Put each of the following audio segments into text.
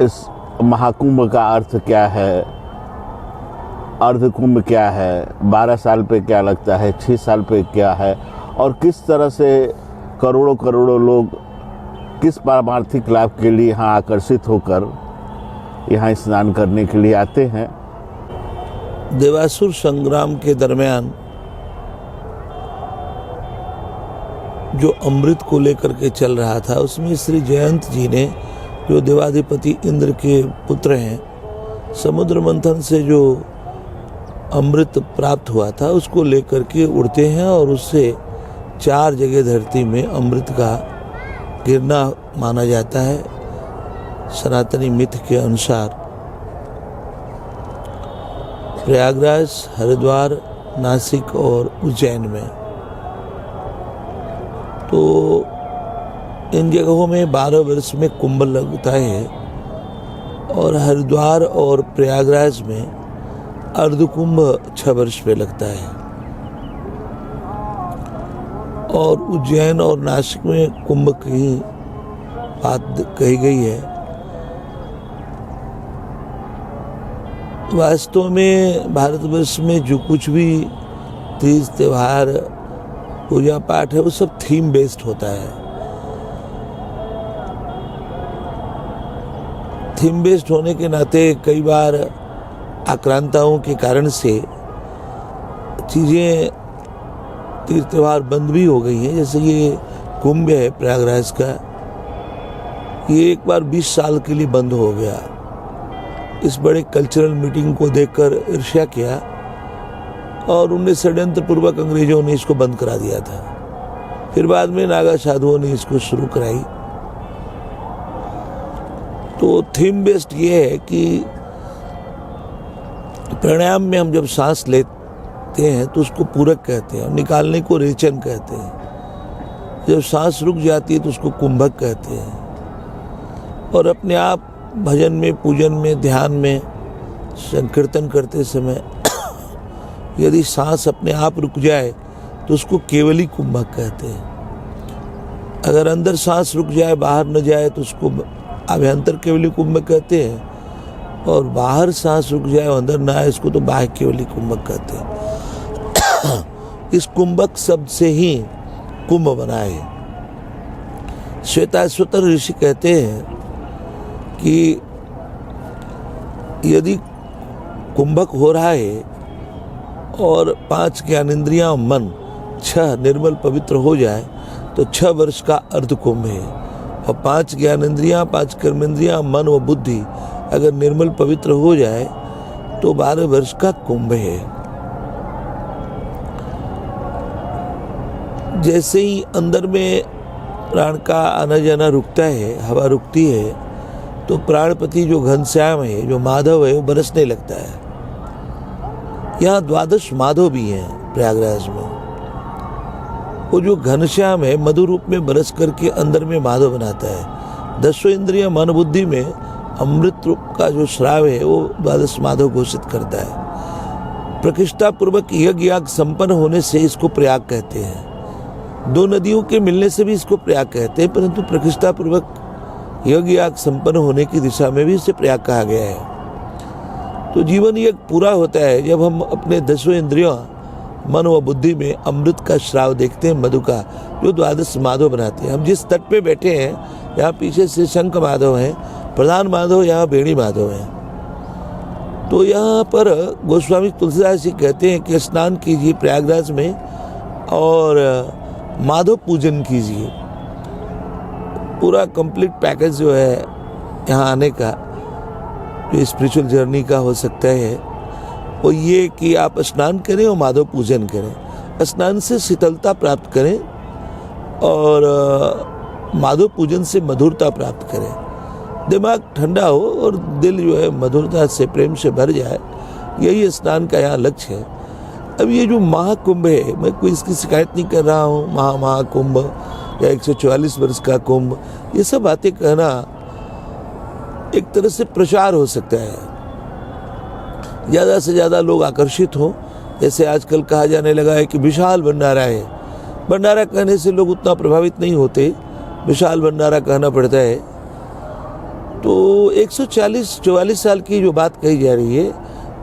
इस महाकुंभ का अर्थ क्या है, अर्ध कुंभ क्या है, 12 साल पे क्या लगता है, 6 साल पे क्या है, और किस तरह से करोड़ों करोड़ों लोग किस पारमार्थिक लाभ के लिए यहाँ आकर्षित होकर यहाँ स्नान करने के लिए आते हैं। देवासुर संग्राम के दरमियान जो अमृत को लेकर के चल रहा था, उसमें श्री जयंत जी ने, जो देवाधिपति इंद्र के पुत्र हैं, समुद्र मंथन से जो अमृत प्राप्त हुआ था उसको लेकर के उड़ते हैं और उससे 4 जगह धरती में अमृत का गिरना माना जाता है सनातनी मिथ के अनुसार। प्रयागराज, हरिद्वार, नासिक और उज्जैन में। तो इन जगहों में 12 वर्ष में कुंभ लगता है और हरिद्वार और प्रयागराज में अर्धकुंभ 6 वर्ष पे लगता है और उज्जैन और नासिक में कुंभ की बात कही गई है। वास्तव में भारतवर्ष में जो कुछ भी तीज त्योहार पूजा पाठ है वो सब थीम बेस्ड होता है। थीम बेस्ड होने के नाते कई बार आक्रांताओं के कारण से चीज़ें तीज त्योहार बंद भी हो गई हैं। जैसे ये कुंभ है प्रयागराज का, ये एक बार 20 साल के लिए बंद हो गया। इस बड़े कल्चरल मीटिंग को देखकर ईर्ष्या किया और उनने षड्यंत्र पूर्वक अंग्रेजों ने इसको बंद करा दिया था। फिर बाद में नागा साधुओं ने इसको शुरू कराई। तो थीम बेस्ड ये है कि प्राणायाम में हम जब सांस लेते हैं तो उसको पूरक कहते हैं, निकालने को रेचन कहते हैं। जब सांस रुक जाती है तो उसको कुंभक कहते हैं। और अपने आप भजन में, पूजन में, ध्यान में, संकीर्तन करते समय यदि सांस अपने आप रुक जाए तो उसको केवली कुंभक कहते हैं। अगर अंदर सांस रुक जाए, बाहर न जाए तो उसको अभ्यंतर केवली कुंभक कहते हैं। और बाहर सांस रुक जाए और अंदर न आए इसको तो बाह्य केवली कुंभक कहते हैं। इस कुंभक शब्द से ही कुंभ बना है। श्वेताश्वतर ऋषि कहते हैं कि यदि कुंभक हो रहा है और 5 ज्ञानेंद्रियां, मन 6 निर्मल पवित्र हो जाए तो 6 वर्ष का अर्ध कुंभ है। और 5 ज्ञानेंद्रियां, 5 कर्मेंद्रियां, मन व बुद्धि अगर निर्मल पवित्र हो जाए तो 12 वर्ष का कुंभ है। जैसे ही अंदर में प्राण का आना जाना रुकता है, हवा रुकती है, तो प्राणपति जो घनश्याम है, जो माधव है, वो बरसने लगता है। यहाँ 12 माधव भी हैं प्रयागराज में। वो जो घनश्याम है मधुर रूप में बरस करके अंदर में माधव बनाता है। 10 इंद्रिय मन बुद्धि में अमृत रूप का जो श्राव है वो 12 माधव घोषित करता है। प्रतिष्ठा पूर्वक यज्ञ याग संपन्न होने से इसको प्रयाग कहते हैं। 2 नदियों के मिलने से भी इसको प्रयाग कहते हैं, परंतु प्रतिष्ठा पूर्वक यज्ञ याग संपन्न होने की दिशा में भी इसे प्रयाग कहा गया है। तो जीवन यज्ञ पूरा होता है जब हम अपने 10 इंद्रियों, मन व बुद्धि में अमृत का श्राव देखते हैं, मधु का, जो 12 माधव बनाते हैं। हम जिस तट पे बैठे हैं, यहाँ पीछे से शंख माधव हैं, प्रधान माधव यहाँ बेणी माधव हैं। तो यहाँ पर गोस्वामी तुलसीदास जी कहते हैं कि स्नान कीजिए प्रयागराज में और माधव पूजन कीजिए। पूरा कंप्लीट पैकेज जो है यहाँ आने का, जो स्पिरिचुअल जर्नी का हो सकता है, वो ये कि आप स्नान करें और माधव पूजन करें। स्नान से शीतलता प्राप्त करें और माधव पूजन से मधुरता प्राप्त करें। दिमाग ठंडा हो और दिल जो है मधुरता से, प्रेम से भर जाए, यही स्नान का यहाँ लक्ष्य है। अब ये जो महाकुंभ है, मैं कोई इसकी शिकायत नहीं कर रहा हूँ, महाकुंभ या 144 वर्ष का कुंभ, ये सब बातें कहना एक तरह से प्रचार हो सकता है। ज़्यादा से ज़्यादा लोग आकर्षित हों। जैसे आजकल कहा जाने लगा है कि विशाल भंडारा है। भंडारा कहने से लोग उतना प्रभावित नहीं होते, विशाल भंडारा कहना पड़ता है। तो 144 साल की जो बात कही जा रही है,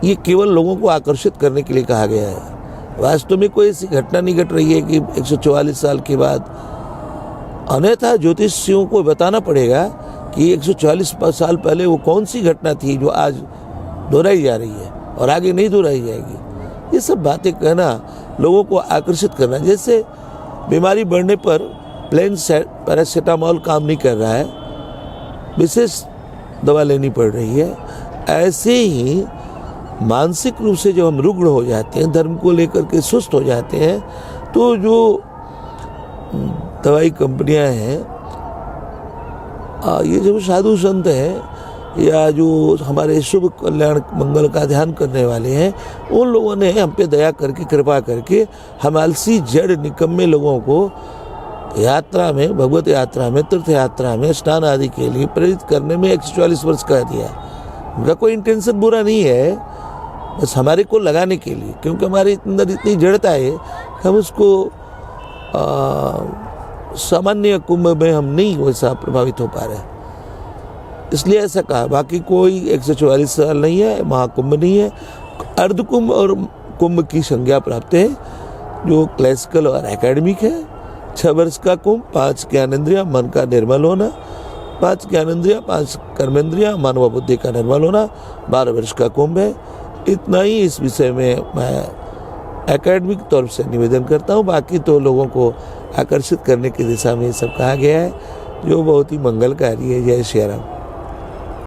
ये केवल लोगों को आकर्षित करने के लिए कहा गया है। वास्तव में कोई ऐसी घटना नहीं घट रही है कि 144 साल के बाद, अन्यथा ज्योतिषियों को बताना पड़ेगा कि 144 साल पहले वो कौन सी घटना थी जो आज दोहराई जा रही है और आगे नहीं दोहराई जाएगी। ये सब बातें कहना, लोगों को आकर्षित करना, जैसे बीमारी बढ़ने पर प्लेन पैरासीटामॉल काम नहीं कर रहा है, विशेष दवा लेनी पड़ रही है, ऐसे ही मानसिक रूप से जब हम रुग्ण हो जाते हैं, धर्म को लेकर के सुस्त हो जाते हैं, तो जो दवाई कंपनियां हैं, ये जो साधु संत हैं या जो हमारे शुभ कल्याण मंगल का ध्यान करने वाले हैं, उन लोगों ने हम पे दया करके, कृपा करके हम आलसी जड़ निकम्मे लोगों को यात्रा में, भगवत यात्रा में, तीर्थ यात्रा में, स्नान आदि के लिए प्रेरित करने में 144 वर्ष कह दिया। उनका कोई इंटेंशन बुरा नहीं है, बस हमारे को लगाने के लिए, क्योंकि हमारे अंदर इतनी जड़ता है कि हम उसको सामान्य कुंभ में हम नहीं वैसा प्रभावित हो पा रहे, इसलिए ऐसा कहा। बाकी कोई 144 साल नहीं है, महाकुंभ नहीं है। अर्धकुंभ और कुंभ की संज्ञा प्राप्त है, जो क्लासिकल और एकेडमिक है। 6 वर्ष का कुंभ, 5 ज्ञानेंद्रिया, मन का निर्मल होना, 5 ज्ञानेंद्रिया, 5 कर्मेंद्रिया, मानव बुद्धि का निर्मल होना, 12 वर्ष का कुंभ है। इतना ही इस विषय में मैं एकेडमिक तौर से निवेदन करता हूँ। बाकी तो लोगों को आकर्षित करने की दिशा में ये सब कहा गया है, जो बहुत ही मंगलकारी है। जय श्री राम।